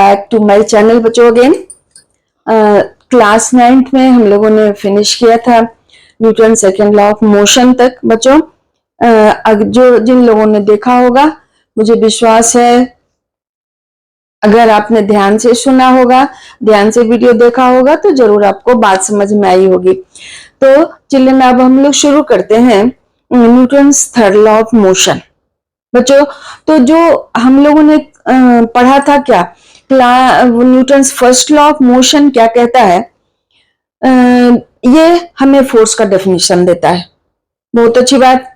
Back to my channel बच्चों again. Class 9th में हम लोगों ने फिनिश किया था Newton second law of motion तक बच्चों। जो जिन लोगों ने देखा होगा, मुझे विश्वास है अगर आपने ध्यान से सुना होगा, ध्यान से वीडियो देखा होगा तो जरूर आपको बात समझ में आई होगी। तो चिल्ड्रन अब हम लोग शुरू करते हैं Newton's third law of motion बच्चों। तो जो हम लोगों ने पढ़ा था क्या, Newton's first law of motion क्या कहता है, ये हमें फोर्स का डेफिनेशन देता है। बहुत अच्छी बात।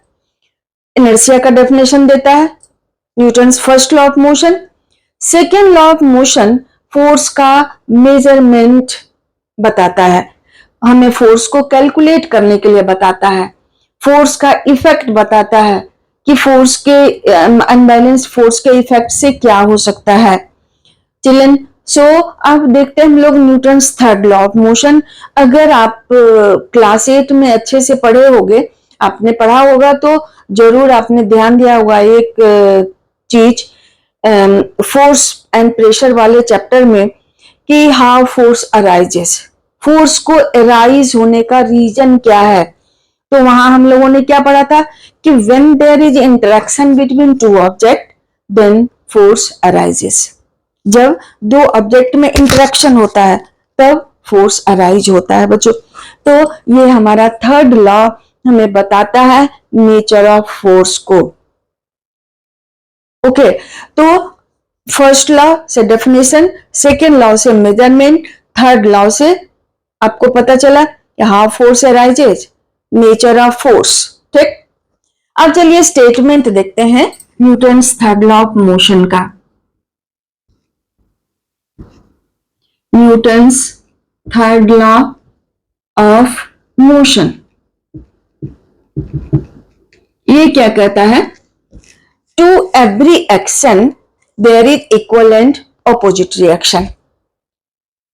इनर्शिया का डेफिनेशन देता है Newton's first law of motion. Second law of motion force का मेजरमेंट बताता है, हमें फोर्स को कैलकुलेट करने के लिए बताता है, फोर्स का इफेक्ट बताता है कि फोर्स के अनबैलेंस्ड फोर्स के इफेक्ट से क्या हो सकता है। चिल्ड्रन सो अब देखते हैं हम लोग Newton's third law of motion. अगर आप क्लास 8 में अच्छे से पढ़े होगे, आपने पढ़ा होगा तो जरूर आपने ध्यान दिया होगा एक चीज फोर्स एंड प्रेशर वाले चैप्टर में कि हाउ फोर्स अराइजेस, फोर्स को अराइज होने का रीजन क्या है। तो वहां हम लोगों ने क्या पढ़ा था कि when there is interaction between two object then force arises. जब दो ऑब्जेक्ट में इंटरेक्शन होता है तब फोर्स अराइज होता है बच्चों। तो ये हमारा थर्ड लॉ हमें बताता है नेचर ऑफ फोर्स को। ओके, तो फर्स्ट लॉ से डेफिनेशन, सेकेंड लॉ से मेजरमेंट, थर्ड लॉ से आपको पता चला कि how force arises, nature of force. ठीक, अब चलिए स्टेटमेंट देखते हैं Newton's third law of motion का। Newton's third law of motion ये क्या कहता है, to every action there is equal and opposite reaction.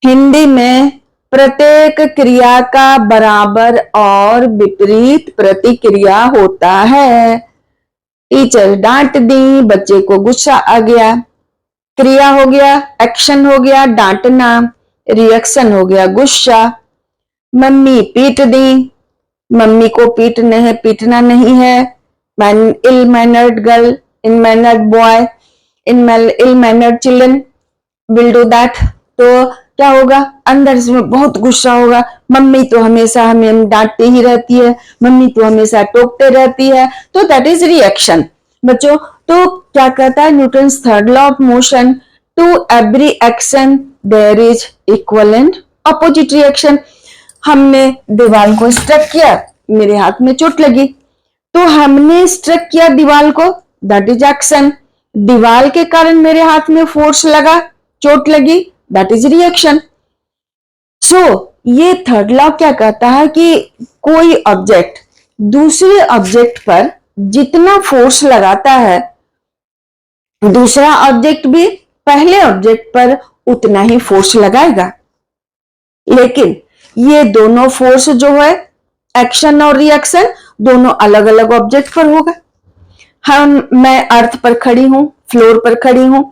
Hindi में प्रत्येक क्रिया का बराबर और विपरीत प्रतिक्रिया होता है। टीचर डांट दी, बच्चे को गुस्सा आ गया, क्रिया हो गया, एक्शन हो गया डांटना, रिएक्शन हो गया गुस्सा। मम्मी पीट दी, मम्मी को पीटना नहीं है। Ill mannered girl, in mannered boy, ill mannered children will do that. तो क्या होगा, अंदर से बहुत गुस्सा होगा, मम्मी तो हमेशा हमें डांटती ही रहती है, मम्मी तो हमेशा टोकते रहती है। तो दैट इज रिएक्शन बच्चों। तो क्या कहता है Newton's third law of motion, to every action there is equal and opposite reaction. हमने दीवार को स्ट्रक किया, मेरे हाथ में चोट लगी, तो हमने स्ट्रक किया दीवार को, दैट इज एक्शन। दीवार के कारण मेरे हाथ में फोर्स लगा, चोट लगी, दैट इज रिएक्शन। सो ये थर्ड लॉ क्या कहता है कि कोई ऑब्जेक्ट दूसरे ऑब्जेक्ट पर जितना फोर्स लगाता है, दूसरा ऑब्जेक्ट भी पहले ऑब्जेक्ट पर उतना ही फोर्स लगाएगा। लेकिन ये दोनों फोर्स जो है, एक्शन और रिएक्शन, दोनों अलग अलग ऑब्जेक्ट पर होगा। मैं अर्थ पर खड़ी हूं, फ्लोर पर खड़ी हूं,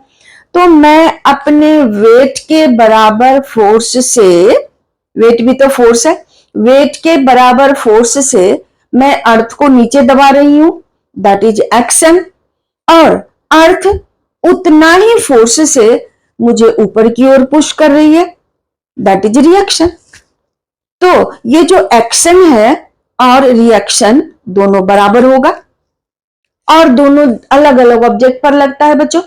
तो मैं अपने वेट के बराबर फोर्स से, वेट भी तो फोर्स है, वेट के बराबर फोर्स से मैं अर्थ को नीचे दबा रही हूं, दैट इज एक्शन। और अर्थ उतना ही फोर्स से मुझे ऊपर की ओर पुश कर रही है, दैट इज रिएक्शन। तो ये जो एक्शन है और रिएक्शन दोनों बराबर होगा और दोनों अलग अलग ऑब्जेक्ट पर लगता है बच्चों।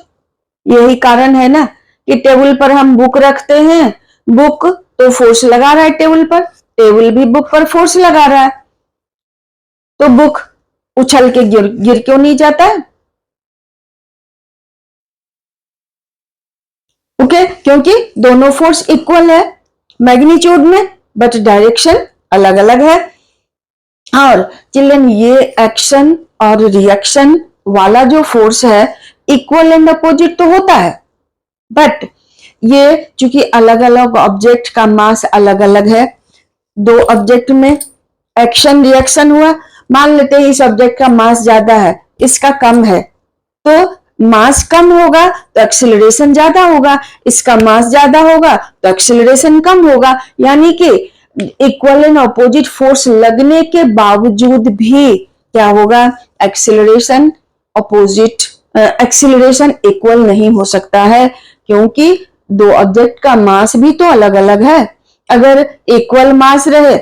यही कारण है ना कि टेबल पर हम बुक रखते हैं, बुक तो फोर्स लगा रहा है टेबल पर, टेबल भी बुक पर फोर्स लगा रहा है, तो बुक उछल के गिर क्यों नहीं जाता है। ओके, क्योंकि दोनों फोर्स इक्वल है मैग्नीट्यूड में, बट डायरेक्शन अलग अलग है। और चिल्ड्रन ये एक्शन और रिएक्शन वाला जो फोर्स है इक्वल एंड अपोजिट तो होता है, बट ये चूंकि अलग अलग ऑब्जेक्ट का मास अलग अलग है, दो ऑब्जेक्ट में एक्शन रिएक्शन हुआ, मान लेते हैं इस ऑब्जेक्ट का मास ज्यादा है, इसका कम है, तो मास कम होगा तो एक्सेलरेशन ज्यादा होगा, इसका मास ज्यादा होगा तो एक्सेलरेशन कम होगा। यानी कि इक्वल एंड अपोजिट फोर्स लगने के बावजूद भी क्या होगा, एक्सेलरेशन अपोजिट, एक्सेलरेशन इक्वल नहीं हो सकता है, क्योंकि दो ऑब्जेक्ट का मास भी तो अलग अलग है। अगर इक्वल मास रहे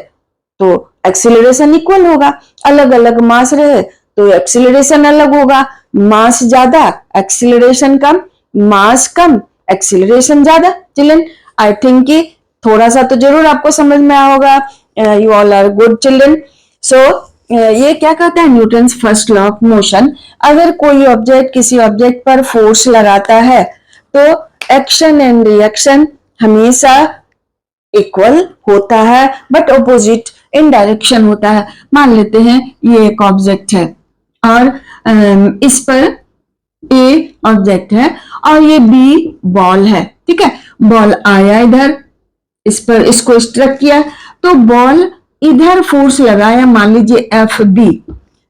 तो एक्सेलरेशन इक्वल होगा, अलग अलग मास रहे तो एक्सेलरेशन अलग होगा। मास ज्यादा एक्सेलरेशन कम, मास कम एक्सेलरेशन ज्यादा। चिल्ड्रन आई थिंक कि थोड़ा सा तो जरूर आपको समझ में आया होगा। You all are good children. So ये क्या कहता है, Newton's first law of motion. अगर कोई ऑब्जेक्ट किसी ऑब्जेक्ट पर फोर्स लगाता है तो एक्शन एंड रिएक्शन हमेशा इक्वल होता है, बट ऑपोजिट इन डायरेक्शन होता है। मान लेते हैं ये एक ऑब्जेक्ट है और इस पर ए ऑब्जेक्ट है और ये बी बॉल है, ठीक है। बॉल आया इधर, इस पर इसको स्ट्रक किया तो बॉल इधर फोर्स लगाया, मान लीजिए एफ बी,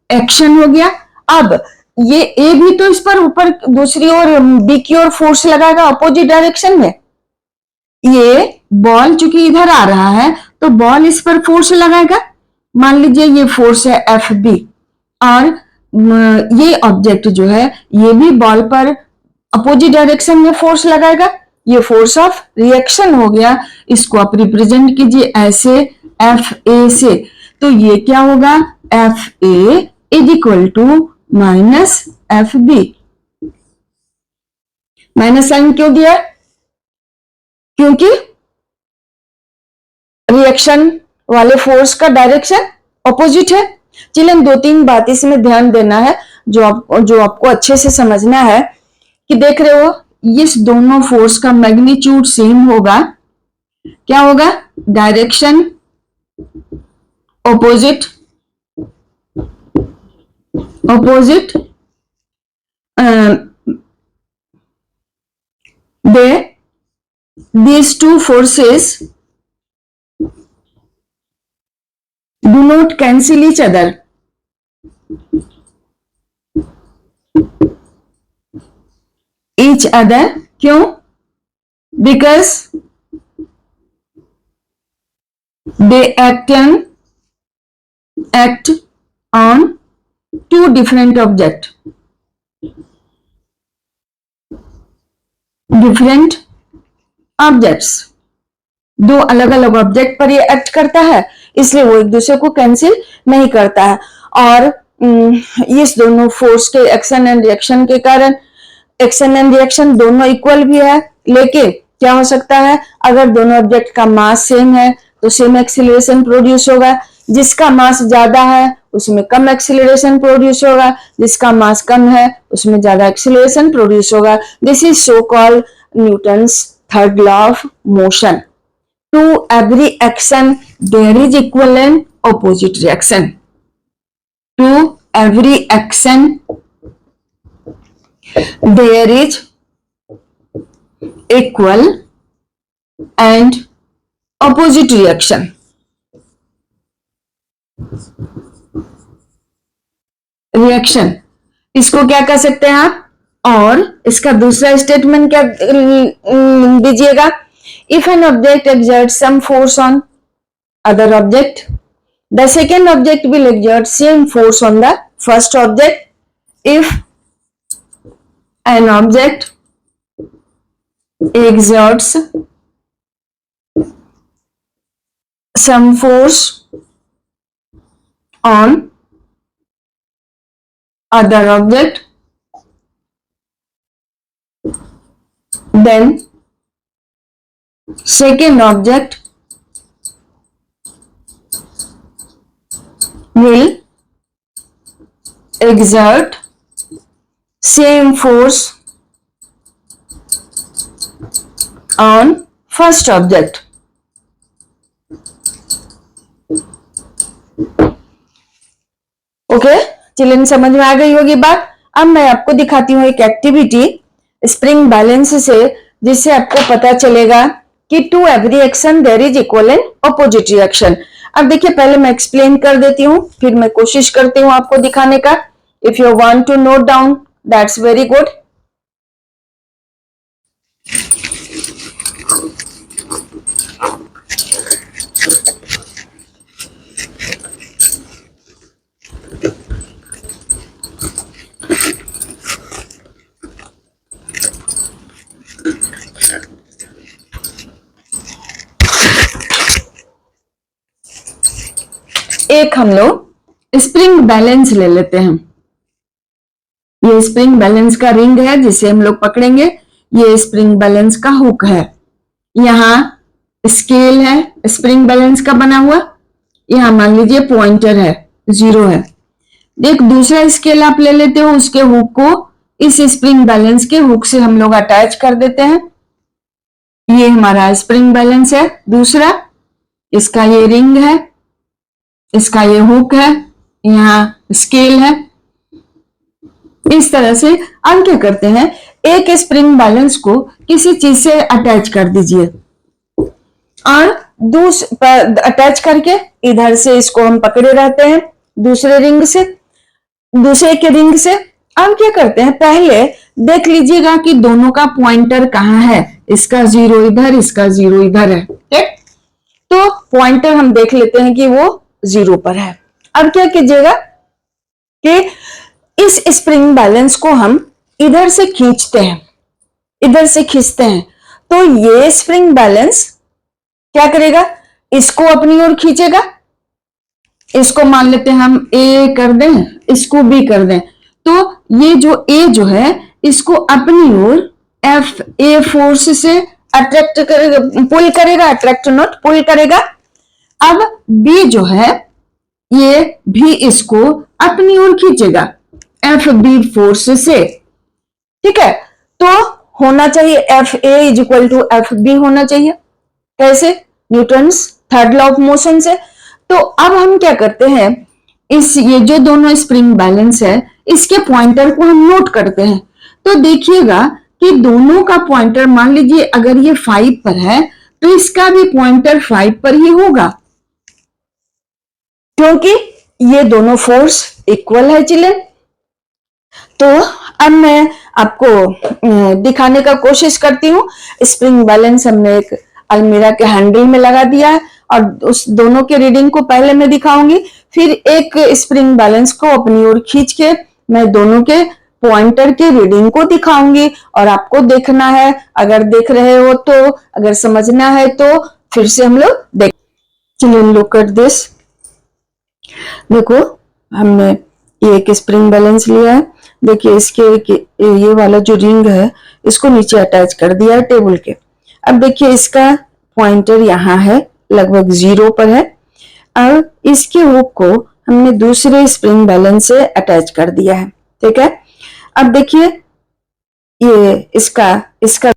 एक्शन हो गया। अब ये ए भी तो इस पर ऊपर दूसरी ओर बी की ओर फोर्स लगाएगा अपोजिट डायरेक्शन में। ये बॉल चूंकि इधर आ रहा है तो बॉल इस पर फोर्स लगाएगा, मान लीजिए ये फोर्स है एफ बी, और ये ऑब्जेक्ट जो है ये भी बॉल पर अपोजिट डायरेक्शन में फोर्स लगाएगा। ये फोर्स ऑफ रिएक्शन हो गया। इसको आप रिप्रेजेंट कीजिए ऐसे एफ ए से, तो ये क्या होगा, F A is equal to minus F B. Minus sign क्यों दिया, क्योंकि रिएक्शन वाले फोर्स का डायरेक्शन ऑपोजिट है। चिल्ड्रन दो तीन बात इसमें ध्यान देना है जो आपको अच्छे से समझना है कि देख रहे हो इस दोनों फोर्स का मैग्नीट्यूड सेम होगा। क्या होगा, direction opposite, opposite these two forces do not cancel each other. क्यों, because they act on two different objects, different objects, दो अलग अलग ऑब्जेक्ट पर ये एक्ट करता है, इसलिए वो एक दूसरे को कैंसिल नहीं करता है। और इस दोनों फोर्स के एक्शन एंड रिएक्शन के कारण, एक्शन एंड रिएक्शन दोनों इक्वल भी है, लेकिन क्या हो सकता है, अगर दोनों ऑब्जेक्ट का मास सेम है तो सेम एक्सीलरेशन प्रोड्यूस होगा। जिसका मास ज्यादा है उसमें कम एक्सीलरेशन प्रोड्यूस होगा, जिसका मास कम है उसमें ज्यादा एक्सीलरेशन प्रोड्यूस होगा। This is so called Newton's third law of motion. To every action there is equal and opposite reaction. To every action there is equal and opposite reaction. Reaction इसको क्या कह सकते हैं आप, और इसका दूसरा स्टेटमेंट क्या दीजिएगा, if an object exerts some force on other object, the second object will exert same force on the first object. If an object exerts some force on other object, then second object will exert same force on first object. Okay children, समझ में आ गई होगी बात। अब मैं आपको दिखाती हूँ एक एक्टिविटी स्प्रिंग बैलेंस से, जिससे आपको पता चलेगा कि to every action there is equal and opposite reaction. अब देखिए, पहले मैं एक्सप्लेन कर देती हूँ, फिर मैं कोशिश करती हूँ आपको दिखाने का। If you want to note down that's very good. एक हम लोग स्प्रिंग बैलेंस ले लेते हैं। ये स्प्रिंग बैलेंस का रिंग है जिसे हम लोग पकड़ेंगे। ये स्प्रिंग बैलेंस का हुक है। यहाँ स्केल है स्प्रिंग बैलेंस का बना हुआ। यहाँ मान लीजिए पॉइंटर है, 0 है। एक दूसरा स्केल आप ले लेते हो, उसके हुक को इस स्प्रिंग बैलेंस के हुक से हम लोग अटैच कर देते हैं। ये हमारा स्प्रिंग बैलेंस है दूसरा। इसका ये रिंग है, इसका ये हुक है, यहाँ स्केल है। इस तरह से अब क्या करते हैं, एक स्प्रिंग बैलेंस को किसी चीज से अटैच कर दीजिए और अटैच करके इधर से इसको हम पकड़े रहते हैं दूसरे के रिंग से। अब क्या करते हैं, पहले देख लीजिएगा कि दोनों का पॉइंटर कहाँ है। इसका 0 इधर, इसका 0 इधर है। ठीक, तो पॉइंटर हम देख लेते हैं कि वो 0 पर है। अब क्या कीजिएगा कि इस स्प्रिंग बैलेंस को हम इधर से खींचते हैं, तो ये स्प्रिंग बैलेंस क्या करेगा, इसको अपनी ओर खींचेगा। इसको मान लेते हैं हम A कर दें, इसको B कर दें, तो ये जो A जो है इसको अपनी ओर A फोर्स से अट्रैक्ट करेगा, पुल करेगा, अट्रैक्ट नॉट पुल करेगा। अब B जो है ये भी इसको अपनी ओर खींचेगा FB फोर्स से। ठीक है, तो होना चाहिए FA is equal to FB होना चाहिए। कैसे, Newton's third law of motion से। तो अब हम क्या करते हैं, ये जो दोनों स्प्रिंग बैलेंस है इसके पॉइंटर को हम नोट करते हैं। तो देखिएगा कि दोनों का पॉइंटर, मान लीजिए अगर ये 5 पर है तो इसका भी पॉइंटर 5 पर ही होगा, क्योंकि ये दोनों फोर्स इक्वल है चिल्ड्रन। तो अब मैं आपको दिखाने का कोशिश करती हूँ। स्प्रिंग बैलेंस हमने एक अलमीरा के हैंडल में लगा दिया है और उस दोनों के रीडिंग को पहले मैं दिखाऊंगी, फिर एक स्प्रिंग बैलेंस को अपनी ओर खींच के मैं दोनों के पॉइंटर के रीडिंग को दिखाऊंगी और आपको देखना है। अगर देख रहे हो तो, अगर समझना है तो फिर से हम लोग देख। चलिए लुक एट दिस। देखो, हमने एक स्प्रिंग बैलेंस लिया है। देखिए इसके ये वाला जो रिंग है इसको नीचे अटैच कर दिया है टेबल के। अब देखिए इसका पॉइंटर यहाँ है, लगभग 0 पर है। अब इसके हुक को हमने दूसरे स्प्रिंग बैलेंस से अटैच कर दिया है। ठीक है, अब देखिए ये इसका